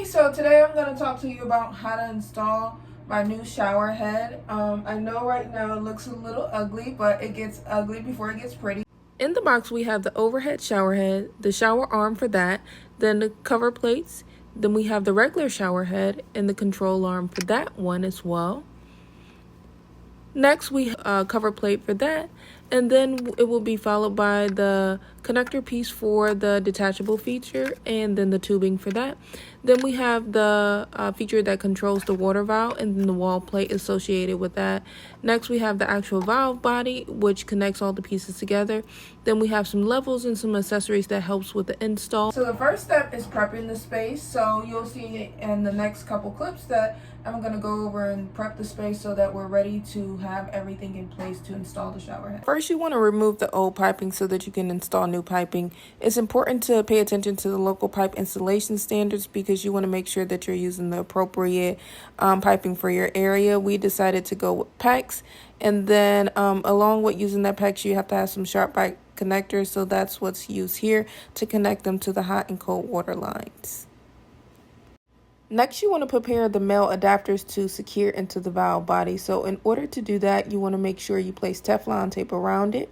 So today I'm going to talk to you about how to install my new shower head. I know right now it looks a little ugly, but it gets ugly before it gets pretty. In the box we have the overhead shower head, the shower arm for that, then the cover plates, then we have the regular shower head and the control arm for that one as well. Next we cover plate for that, and then it will be followed by the connector piece for the detachable feature and then the tubing for that. Then we have the feature that controls the water valve and then the wall plate associated with that. Next we have the actual valve body, which connects all the pieces together. Then we have some levels and some accessories that helps with the install. So the first step is prepping the space. So you'll see in the next couple clips that I'm going to go over and prep the space so that we're ready to have everything in place to install the shower head. First, you want to remove the old piping so that you can install new piping. It's important to pay attention to the local pipe installation standards because you want to make sure that you're using the appropriate piping for your area. We decided to go with PEX, and then along with using that PEX, you have to have some sharp pipe connectors, so that's what's used here to connect them to the hot and cold water lines. Next, you want to prepare the male adapters to secure into the valve body. So in order to do that, you want to make sure you place Teflon tape around it.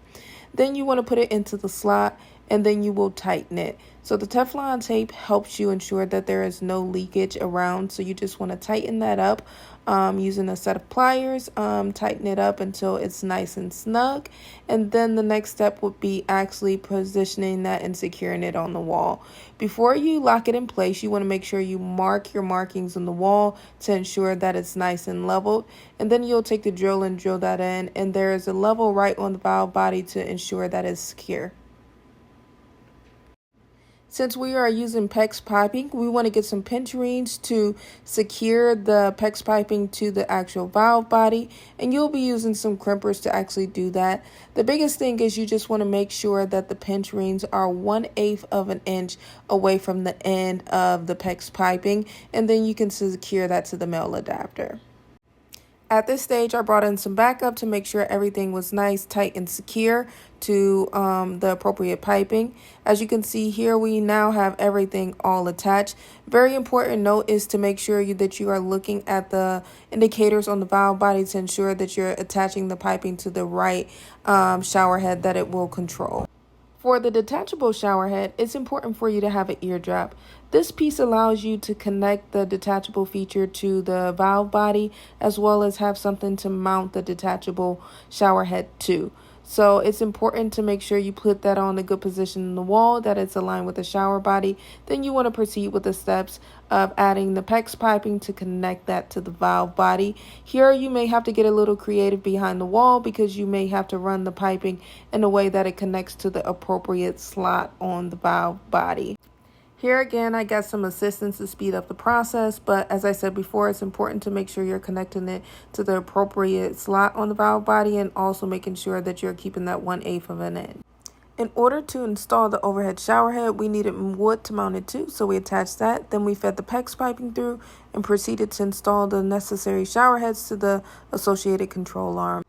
Then you want to put it into the slot, and then you will tighten it. So the Teflon tape helps you ensure that there is no leakage around. So you just want to tighten that up using a set of pliers. Tighten it up until it's nice and snug. And then the next step would be actually positioning that and securing it on the wall. Before you lock it in place, you want to make sure you mark your markings on the wall to ensure that it's nice and leveled. And then you'll take the drill and drill that in. And there is a level right on the valve body to ensure that it's secure. Since we are using PEX piping, we want to get some pinch rings to secure the PEX piping to the actual valve body, and you'll be using some crimpers to actually do that. The biggest thing is you just want to make sure that the pinch rings are 1/8 of an inch away from the end of the PEX piping, and then you can secure that to the male adapter. At this stage, I brought in some backup to make sure everything was nice, tight, and secure to the appropriate piping. As you can see here, we now have everything all attached. Very important note is to make sure that you are looking at the indicators on the valve body to ensure that you're attaching the piping to the right shower head that it will control. For the detachable shower head, it's important for you to have an ear drop. This piece allows you to connect the detachable feature to the valve body, as well as have something to mount the detachable shower head to. So it's important to make sure you put that on a good position in the wall, that it's aligned with the shower body. Then you want to proceed with the steps of adding the PEX piping to connect that to the valve body. Here you may have to get a little creative behind the wall because you may have to run the piping in a way that it connects to the appropriate slot on the valve body. Here again, I got some assistance to speed up the process, but as I said before, it's important to make sure you're connecting it to the appropriate slot on the valve body and also making sure that you're keeping that 1/8 of an inch. In order to install the overhead shower head, we needed wood to mount it to, so we attached that. Then we fed the PEX piping through and proceeded to install the necessary shower heads to the associated control arm.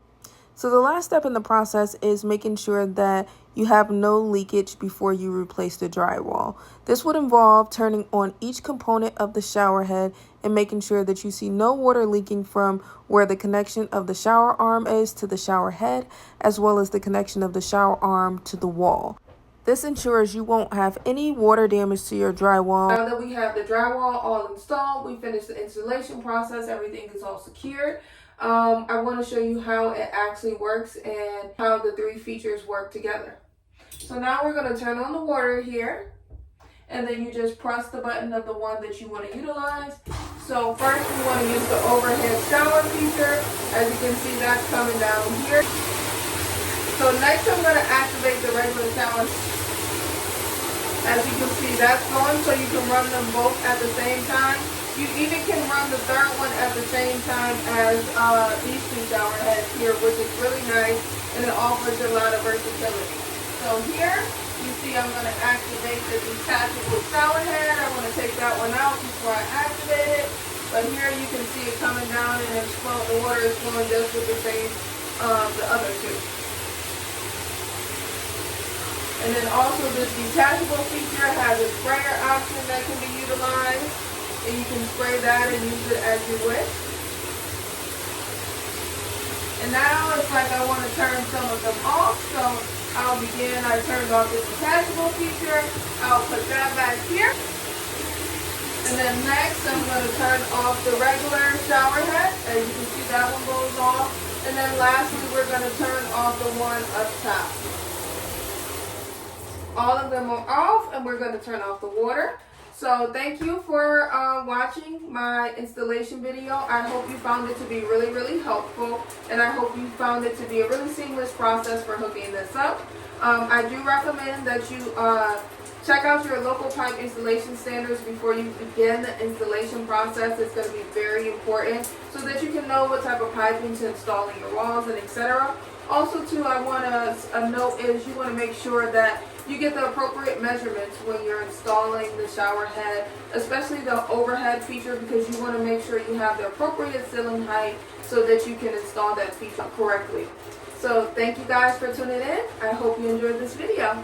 So the last step in the process is making sure that you have no leakage before you replace the drywall. This would involve turning on each component of the shower head and making sure that you see no water leaking from where the connection of the shower arm is to the shower head, as well as the connection of the shower arm to the wall. This ensures you won't have any water damage to your drywall. Now that we have the drywall all installed, we finished the installation process, everything is all secured. I want to show you how it actually works and how the three features work together. So now we're going to turn on the water here, and then you just press the button of the one that you want to utilize. So first we want to use the overhead shower feature. As you can see, that's coming down here. So next I'm going to activate the regular shower. As you can see, that's going, so you can run them both at the same time. You even can run the third one at the same time as these two shower heads here, which is really nice, and it offers a lot of versatility. So here, you see I'm going to activate the detachable shower head. I'm going to take that one out before I activate it. But here you can see it coming down and it's flowing, the water is flowing just with the same, the other two. And then also this detachable feature has a sprayer option that can be utilized. and you can spray that and use it as you wish. And now it's like I want to turn some of them off, so I'll begin. I turned off the detachable feature. I'll put that back here. And then next, I'm going to turn off the regular shower head. As you can see, that one goes off. And then lastly, we're going to turn off the one up top. All of them are off, and we're going to turn off the water. So thank you for watching my installation video. I hope you found it to be really, really helpful, and I hope you found it to be a really seamless process for hooking this up. I do recommend that you check out your local pipe installation standards before you begin the installation process. It's going to be very important so that you can know what type of piping to install in your walls and etc. Also too, I want to note is you want to make sure that you get the appropriate measurements when you're installing the shower head, especially the overhead feature, because you want to make sure you have the appropriate ceiling height so that you can install that feature correctly. So thank you guys for tuning in. I hope you enjoyed this video.